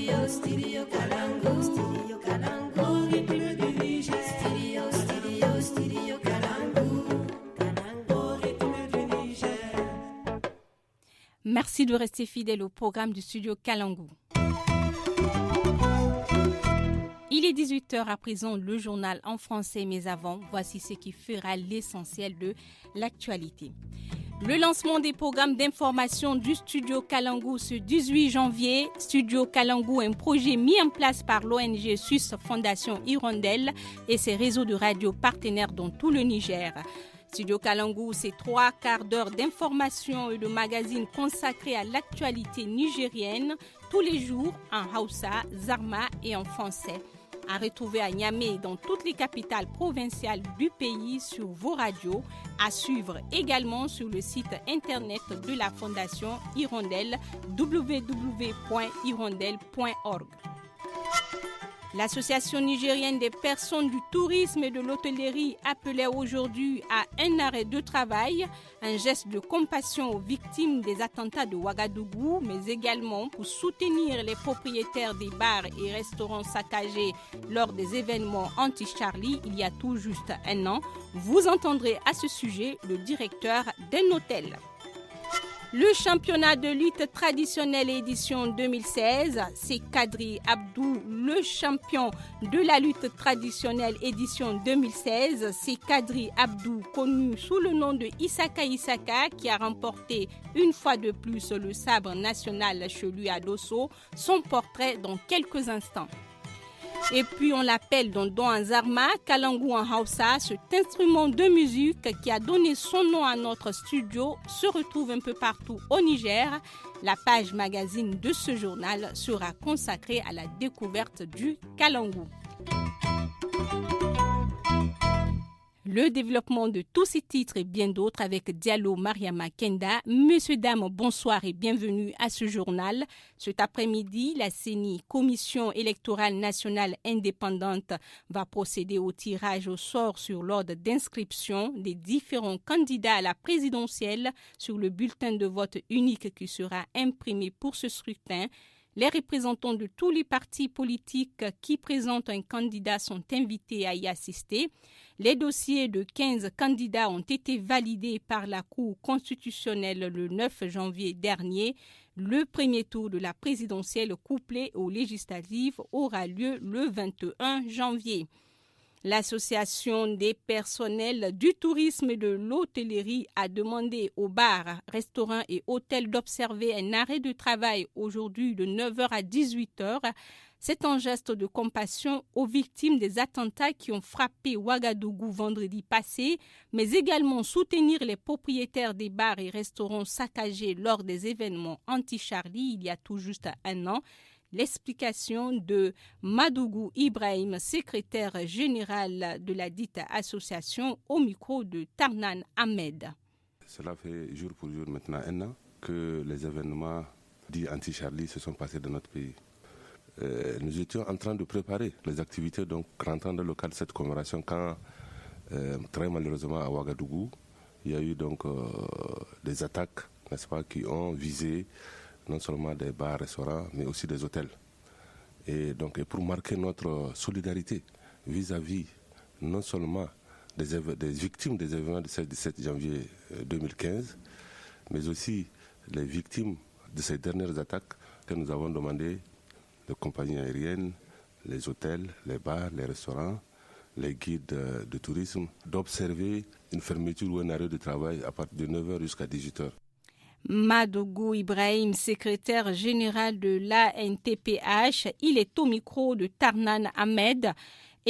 Studio Kalangu, Studio Kalangu, rythme du Niger. Studio Kalangu, Kalangu, rythme du Niger. Merci de rester fidèle au programme du Studio Kalangu. Il est 18h à présent, le journal en français, mais avant, voici ce qui fera l'essentiel de l'actualité. Le lancement des programmes d'information du Studio Kalangu ce 18 janvier. Studio Kalangu, un projet mis en place par l'ONG suisse Fondation Hirondelle et ses réseaux de radio partenaires dans tout le Niger. Studio Kalangu, c'est 3 quarts d'heure d'information et de magazines consacrés à l'actualité nigérienne tous les jours en Hausa, Zarma et en français. À retrouver à Niamey et dans toutes les capitales provinciales du pays sur vos radios, à suivre également sur le site internet de la Fondation Hirondelle www.hirondelle.org. L'Association nigérienne des personnes du tourisme et de l'hôtellerie appelait aujourd'hui à un arrêt de travail, un geste de compassion aux victimes des attentats de Ouagadougou, mais également pour soutenir les propriétaires des bars et restaurants saccagés lors des événements anti-Charlie il y a tout juste un an. Vous entendrez à ce sujet le directeur d'un hôtel. Le championnat de lutte traditionnelle édition 2016, c'est Kadri Abdou, le champion de la lutte traditionnelle édition 2016. C'est Kadri Abdou, connu sous le nom de Isaka Isaka, qui a remporté une fois de plus le sabre national chez lui à Dosso. Son portrait dans quelques instants. Et puis on l'appelle dans en Zarma, Kalangu en Hausa. Cet instrument de musique qui a donné son nom à notre studio se retrouve un peu partout au Niger. La page magazine de ce journal sera consacrée à la découverte du Kalangu. Le développement de tous ces titres et bien d'autres avec Diallo Mariama Kenda. Messieurs, dames, bonsoir et bienvenue à ce journal. Cet après-midi, la CENI, Commission électorale nationale indépendante, va procéder au tirage au sort sur l'ordre d'inscription des différents candidats à la présidentielle sur le bulletin de vote unique qui sera imprimé pour ce scrutin. Les représentants de tous les partis politiques qui présentent un candidat sont invités à y assister. Les dossiers de 15 candidats ont été validés par la Cour constitutionnelle le 9 janvier dernier. Le premier tour de la présidentielle couplé aux législatives aura lieu le 21 janvier. L'Association des personnels du tourisme et de l'hôtellerie a demandé aux bars, restaurants et hôtels d'observer un arrêt de travail aujourd'hui de 9h à 18h. C'est un geste de compassion aux victimes des attentats qui ont frappé Ouagadougou vendredi passé, mais également soutenir les propriétaires des bars et restaurants saccagés lors des événements anti-Charlie il y a tout juste un an. L'explication de Madougou Ibrahim, secrétaire général de la dite association, au micro de Tarnan Ahmed. Cela fait jour pour jour maintenant un an que les événements dits anti-Charlie se sont passés dans notre pays. Nous étions en train de préparer les activités donc rentrant dans le cadre de cette commémoration quand très malheureusement à Ouagadougou, il y a eu donc des attaques, n'est-ce pas, qui ont visé non seulement des bars, restaurants, mais aussi des hôtels. Et donc, pour marquer notre solidarité vis-à-vis non seulement des victimes des événements du 17 janvier 2015, mais aussi les victimes de ces dernières attaques que nous avons demandé les compagnies aériennes, les hôtels, les bars, les restaurants, les guides de tourisme, d'observer une fermeture ou un arrêt de travail à partir de 9h jusqu'à 18h. Madougou Ibrahim, secrétaire général de l'ANTPH, il est au micro de Tarnan Ahmed.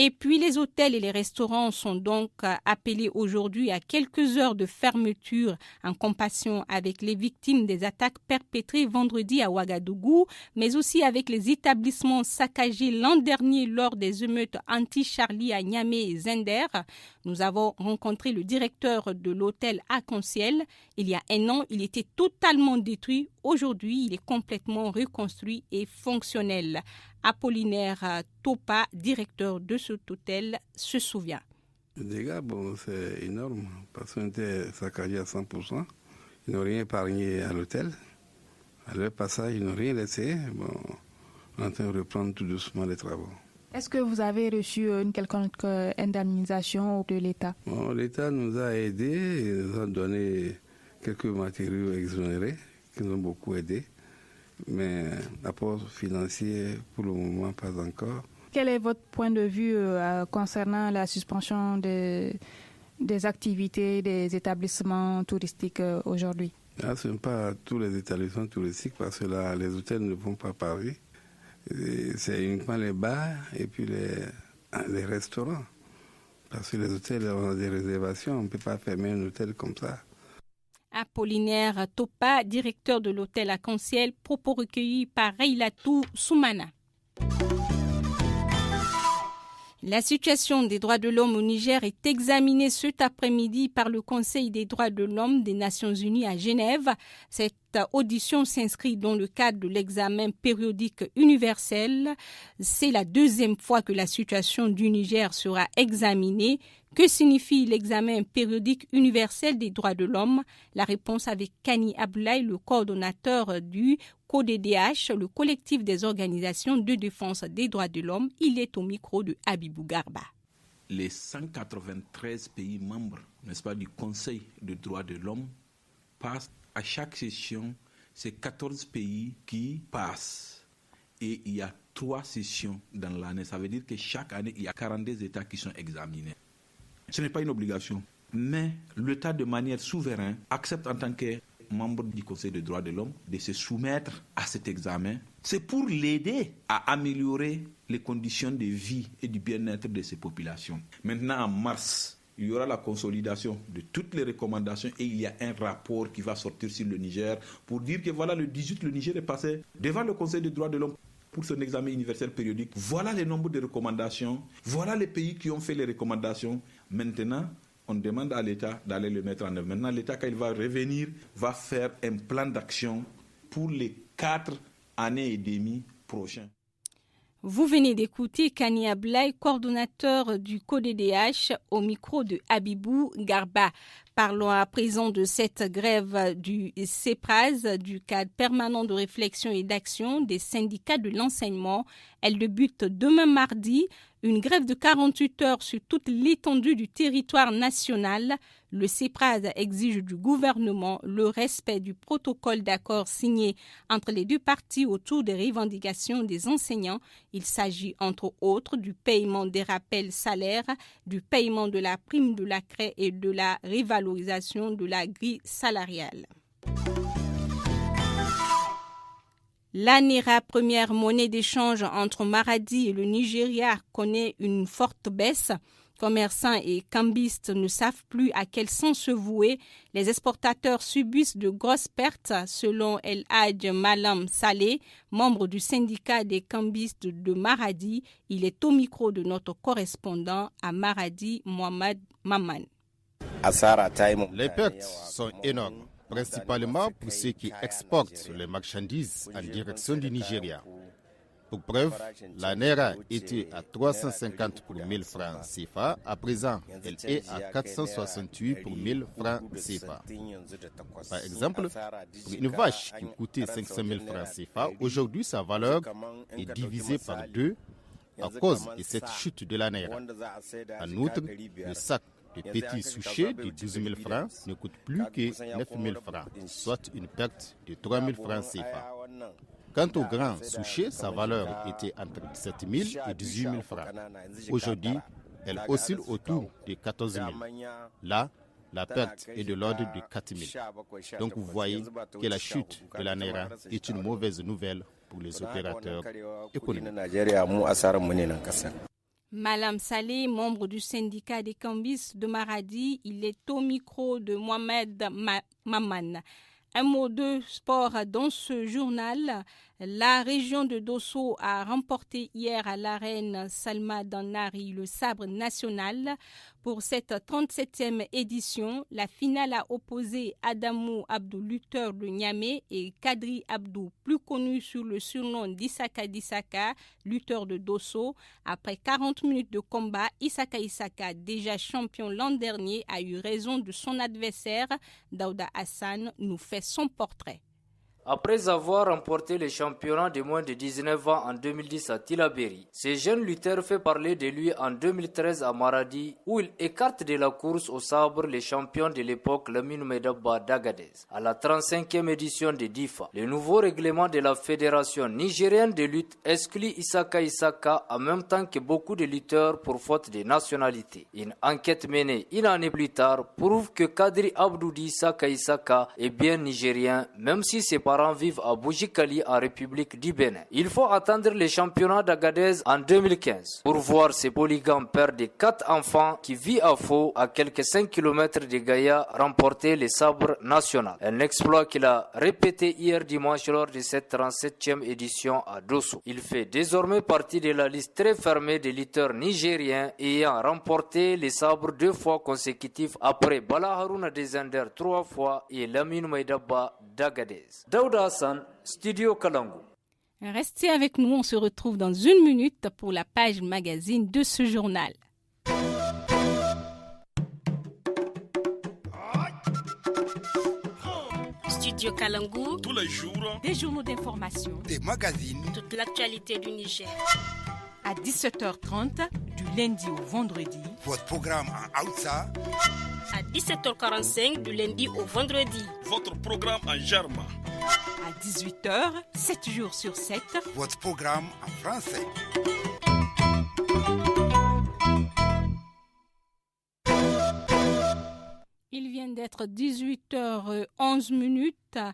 Et puis les hôtels et les restaurants sont donc appelés aujourd'hui à quelques heures de fermeture en compassion avec les victimes des attaques perpétrées vendredi à Ouagadougou, mais aussi avec les établissements saccagés l'an dernier lors des émeutes anti-Charlie à Niamey et Zender. Nous avons rencontré le directeur de l'hôtel Arc-en-Ciel. Il y a un an, il était totalement détruit. Aujourd'hui, il est complètement reconstruit et fonctionnel. Apollinaire Topa, directeur de cet hôtel, se souvient. Les dégâts, c'est énorme parce qu'on était saccagé à 100%. Ils n'ont rien épargné à l'hôtel. À leur passage, ils n'ont rien laissé. en train de reprendre tout doucement les travaux. Est-ce que vous avez reçu une quelconque indemnisation de l'État? Bon, l'État nous a aidés, il nous a donné quelques matériaux exonérés qui nous ont beaucoup aidés, mais l'apport financier, pour le moment, pas encore. Quel est votre point de vue concernant la suspension des activités des établissements touristiques aujourd'hui? Là, ce n'est pas tous les établissements touristiques parce que là, les hôtels ne vont pas Paris. C'est uniquement les bars et puis les restaurants. Parce que les hôtels ont des réservations, on ne peut pas fermer un hôtel comme ça. Apollinaire Topa, directeur de l'hôtel Arc-en-Ciel, propos recueillis par Reilatou Soumana. La situation des droits de l'homme au Niger est examinée cet après-midi par le Conseil des droits de l'homme des Nations Unies à Genève. Cette audition s'inscrit dans le cadre de l'examen périodique universel. C'est la deuxième fois que la situation du Niger sera examinée. Que signifie l'examen périodique universel des droits de l'homme? La réponse avec Kani Abdoulaye, le coordonnateur du CODEDH, le collectif des organisations de défense des droits de l'homme. Il est au micro de Habibou Garba. Les 193 pays membres, n'est-ce pas, du Conseil des droits de l'homme passent à chaque session, c'est 14 pays qui passent. Et il y a 3 sessions dans l'année. Ça veut dire que chaque année, il y a 42 États qui sont examinés. Ce n'est pas une obligation, mais l'État, de manière souveraine, accepte en tant que membre du Conseil des droits de l'homme de se soumettre à cet examen. C'est pour l'aider à améliorer les conditions de vie et du bien-être de ces populations. Maintenant, en mars, il y aura la consolidation de toutes les recommandations et il y a un rapport qui va sortir sur le Niger pour dire que voilà, le 18, le Niger est passé devant le Conseil des droits de l'homme pour son examen universel périodique. Voilà le nombre de recommandations, voilà les pays qui ont fait les recommandations. Maintenant, on demande à l'État d'aller le mettre en œuvre. Maintenant, l'État, quand il va revenir, va faire un plan d'action pour les 4 années et demie prochaines. Vous venez d'écouter Kani Abdoulaye, coordonnateur du CODEDH, au micro de Habibou Garba. Parlons à présent de cette grève du CEPRAS, du cadre permanent de réflexion et d'action des syndicats de l'enseignement. Elle débute demain mardi. Une grève de 48 heures sur toute l'étendue du territoire national. Le CEPRAS exige du gouvernement le respect du protocole d'accord signé entre les deux parties autour des revendications des enseignants. Il s'agit entre autres du paiement des rappels salaires, du paiement de la prime de la craie et de la révalorisation de la grille salariale. La Naira, première monnaie d'échange entre Maradi et le Nigeria, connaît une forte baisse. Commerçants et cambistes ne savent plus à quel sens se vouer. Les exportateurs subissent de grosses pertes, selon El Hadj Malam Saleh, membre du syndicat des cambistes de Maradi. Il est au micro de notre correspondant à Maradi, Mohamed Maman. Les pertes sont énormes, principalement pour ceux qui exportent les marchandises en direction du Nigeria. Pour preuve, la Naira était à 350 pour 1000 francs CFA. À présent, elle est à 468 pour 1000 francs CFA. Par exemple, pour une vache qui coûtait 500 000 francs CFA, aujourd'hui sa valeur est divisée par 2 à cause de cette chute de la Naira. En outre, le sac de petits souchets de 12 000 francs ne coûte plus que 9 000 francs, soit une perte de 3 000 francs CFA. Quant au grand souchet, sa valeur était entre 17 000 et 18 000 francs. Aujourd'hui, elle oscille autour de 14 000. Là, la perte est de l'ordre de 4 000. Donc vous voyez que la chute de la Naira est une mauvaise nouvelle pour les opérateurs économiques. Malam Saleh, membre du syndicat des cambistes de Maradi, il est au micro de Mohamed Maman. Un mot de sport dans ce journal. La région de Dosso a remporté hier à l'arène Salma Danari le sabre national. Pour cette 37e édition, la finale a opposé Adamou Abdou, lutteur de Niamey, et Kadri Abdou, plus connu sous le surnom d'Isaka, lutteur de Dosso. Après 40 minutes de combat, Isaka, déjà champion l'an dernier, a eu raison de son adversaire. Daouda Hassan nous fait son portrait. Après avoir remporté les championnats de moins de 19 ans en 2010 à Tillabéri, ce jeune lutteur fait parler de lui en 2013 à Maradi, où il écarte de la course au sabre les champions de l'époque Lamine Medabba d'Agadez. À la 35e édition de DIFA, le nouveau règlement de la Fédération nigérienne de lutte exclut Isaka Isaka en même temps que beaucoup de lutteurs pour faute de nationalité. Une enquête menée une année plus tard prouve que Kadri Abdoudi Isaka Isaka est bien nigérien, même si ses parents vivent à Boujikali en République du Bénin. Il faut attendre les championnats d'Agadez en 2015 pour voir ce polygame père de 4 enfants qui vit à Faux, à quelques 5 km de Gaïa, remporter les sabres nationaux. Un exploit qu'il a répété hier dimanche lors de cette 37e édition à Dosso. Il fait désormais partie de la liste très fermée des lutteurs nigériens ayant remporté les sabres 2 fois consécutifs après Bala Haruna de Zender 3 fois et Lamine Maïdaba d'Agadez. Daouda Hassan, Studio Kalangu. Restez avec nous, on se retrouve dans 1 minute pour la page magazine de ce journal. Studio Kalangu, tous les jours, des journaux d'information, des magazines, toute l'actualité du Niger. À 17h30, du lundi au vendredi. Votre programme en Hausa. À 17h45, du lundi au vendredi. Votre programme en Jarma. À 18h, 7 jours sur 7. Votre programme en français. Il vient d'être 18h11,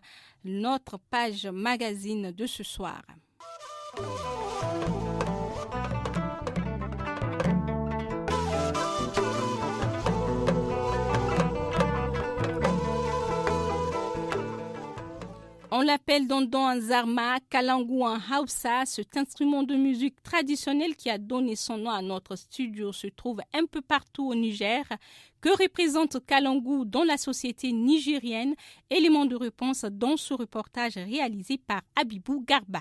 notre page magazine de ce soir. On l'appelle Dondon en Zarma, Kalangu en Hausa. Cet instrument de musique traditionnel qui a donné son nom à notre studio se trouve un peu partout au Niger. Que représente Kalangu dans la société nigérienne? Élément de réponse dans ce reportage réalisé par Abibou Garba.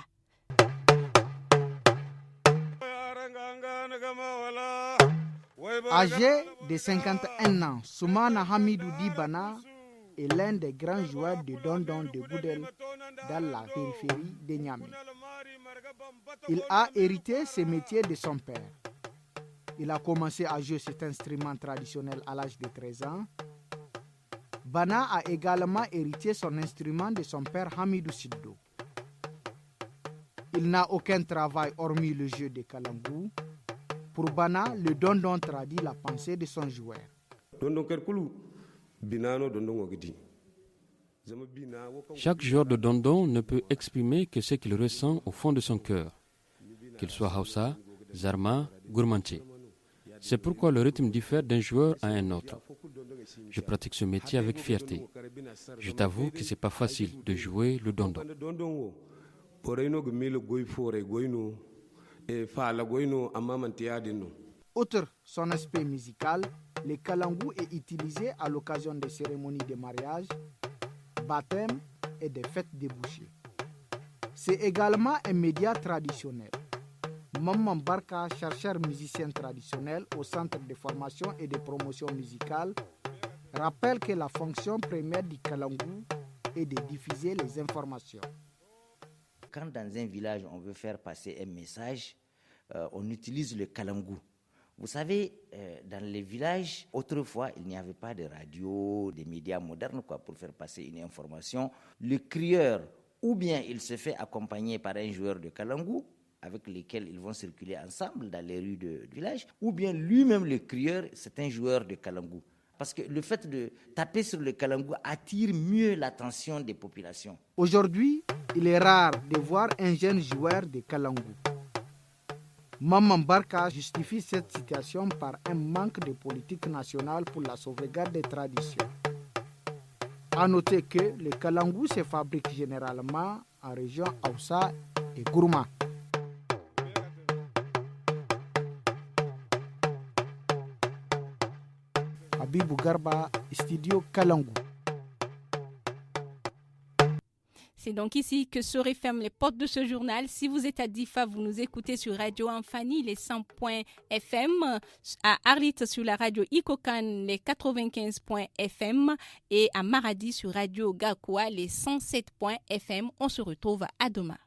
Âgé de 51 ans, Soumana Hamidou Dibana est l'un des grands joueurs de dondon de Goudel dans la périphérie de Niamey. Il a hérité ce métier de son père. Il a commencé à jouer cet instrument traditionnel à l'âge de 13 ans. Bana a également hérité son instrument de son père Hamidou Siddo. Il n'a aucun travail hormis le jeu de Kalangu. Pour Bana, le dondon traduit la pensée de son joueur. Chaque joueur de dondon ne peut exprimer que ce qu'il ressent au fond de son cœur, qu'il soit Hausa, Zarma, Gourmanché. C'est pourquoi le rythme diffère d'un joueur à un autre. Je pratique ce métier avec fierté. Je t'avoue que ce n'est pas facile de jouer le dondon. Outre son aspect musical, le kalangu est utilisé à l'occasion des cérémonies de mariage, baptême et des fêtes débouchées. C'est également un média traditionnel. Maman Barka, chercheur musicien traditionnel au Centre de formation et de promotion musicale, rappelle que la fonction première du kalangu est de diffuser les informations. Quand dans un village on veut faire passer un message, on utilise le kalangu. Vous savez, dans les villages, autrefois, il n'y avait pas de radio, des médias modernes pour faire passer une information. Le crieur, ou bien il se fait accompagner par un joueur de kalangu, avec lesquels ils vont circuler ensemble dans les rues du village, ou bien lui-même, le crieur, c'est un joueur de kalangu. Parce que le fait de taper sur le kalangu attire mieux l'attention des populations. Aujourd'hui, il est rare de voir un jeune joueur de kalangu. Maman Barka justifie cette situation par un manque de politique nationale pour la sauvegarde des traditions. A noter que le kalangu se fabrique généralement en région Hausa et Gourma. Abibou Garba, Studio Kalangu. C'est donc ici que se referment les portes de ce journal. Si vous êtes à Difa, vous nous écoutez sur Radio Amfani, les 100.fm, à Arlit sur la radio Ikokan, les 95.fm et à Maradi sur Radio Gakoua, les 107.fm. On se retrouve à demain.